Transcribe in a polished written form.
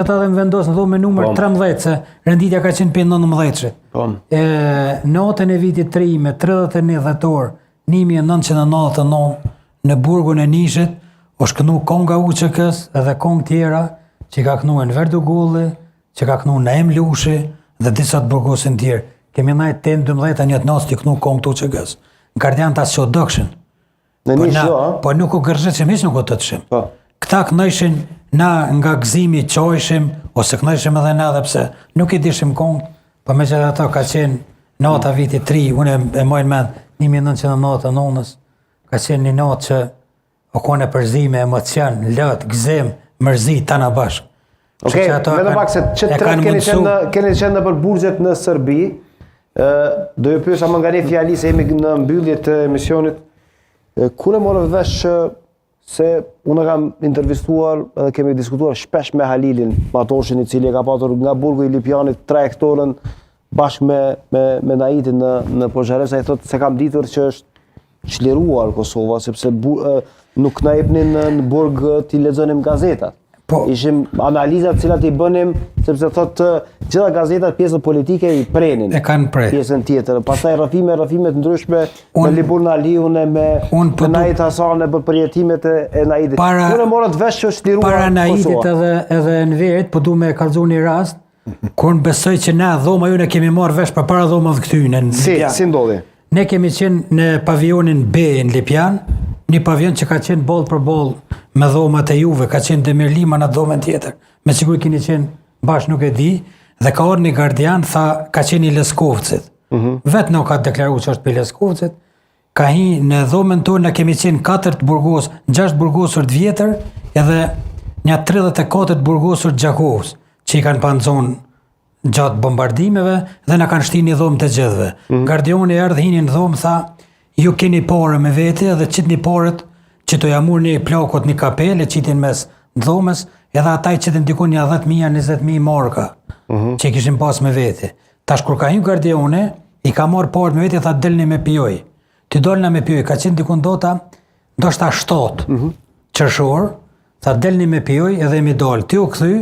Ata dhe më vendosë në dhomë me numër 13, se renditja ka qenë për 19. Natën e vitit 3 me 31 dhjetor 1999 në burgun e Nishit, është kënu konga UÇK-s edhe kongë tjera që ka kënu Enver Dugulli, që ka kënu Naim Lushi dhe disa të burgosin tjerë. Kemi najtë 8-12 një të nasë të kënu kongë të UÇK-s. Në gardian të asë që o dëkshin. Po nuk u gërgjët që mis nuk u të të shim. Këta kënëshin na nga gëzimi qojshim, ose kënëshim edhe na dhe pse nuk i dishim kongë, po me që ato ka qenë nata viti 3, unë e mojnë mend 1999, ka qenë një natë që o kone përzime, emocion, lët, gëzim, mërzi, tana bashkë. Okej, me në pak se që tret keni qenë në për burgjet në Sërbi, do ju pyesa më nga një fjali se jemi në mbyllje të emisionit, kur e morë vesh se unë kam intervistuar edhe kemi diskutuar shpesh me Halilin Matoshin, i cili e ka patur nga burgu i Lipjanit trajektorën bashkë me Naitin në Pozhares, ai thotë se kam ditur që është çliruar Kosova, sepse nuk na jepnin në burg t'i lexonim gazetat. Ishim analizat cilat i bënim, sepse thotë gjitha gazetat pjesën politike i prenin. E kanë prej. Pjesën tjetër. Pastaj rrëfime të ndryshme me Libur Naliun e me Nait Hasan për përjetimet e Naitit. Unë morët vesh që është liruar Kosova. Para Naitit edhe Enverit, po du me kallëzu një rast, kur në besoj që na dhoma ju ne kemi marrë vesh për para dhoma dhe këtyne. Si ndodhi? Ne kemi qenë në pavionin B në Lipjan, një pavion që ka qenë boll për boll me dhomat e Juve, ka qenë Demir Lima në dhomën tjetër. Me sigur keni qenë bashkë nuk e di, dhe ka orë një gardian, tha ka qenë i Leskovcit. Vetë nuk ka deklaru që është për Leskovcit, ka hi në dhomën tonë, në kemi qenë 4 burgos, 6 burgosur të vjetër, edhe një 34 burgosur të Gjakovës, që i kanë pa në zonë gjatë bombardimeve, dhe në kanë shti një dhomë të gjithve. Gardioni erdhë hini në dhomë, tha, ju keni parë me vete edhe qitë një parët që të jamur një plakot një kapele, qitin mes dhomës, edhe ata i qitin dikun një 10.000-20.000 marka që i kishim pas me vete. Tash kur ka një gardione, i ka marë parët me vete, tha delni me pjoj. Ti dolna me pjoj, ka qenë dikun dota, do shta 7 qërshor, tha delni me pjoj edhe mi dal. Ti u këthy,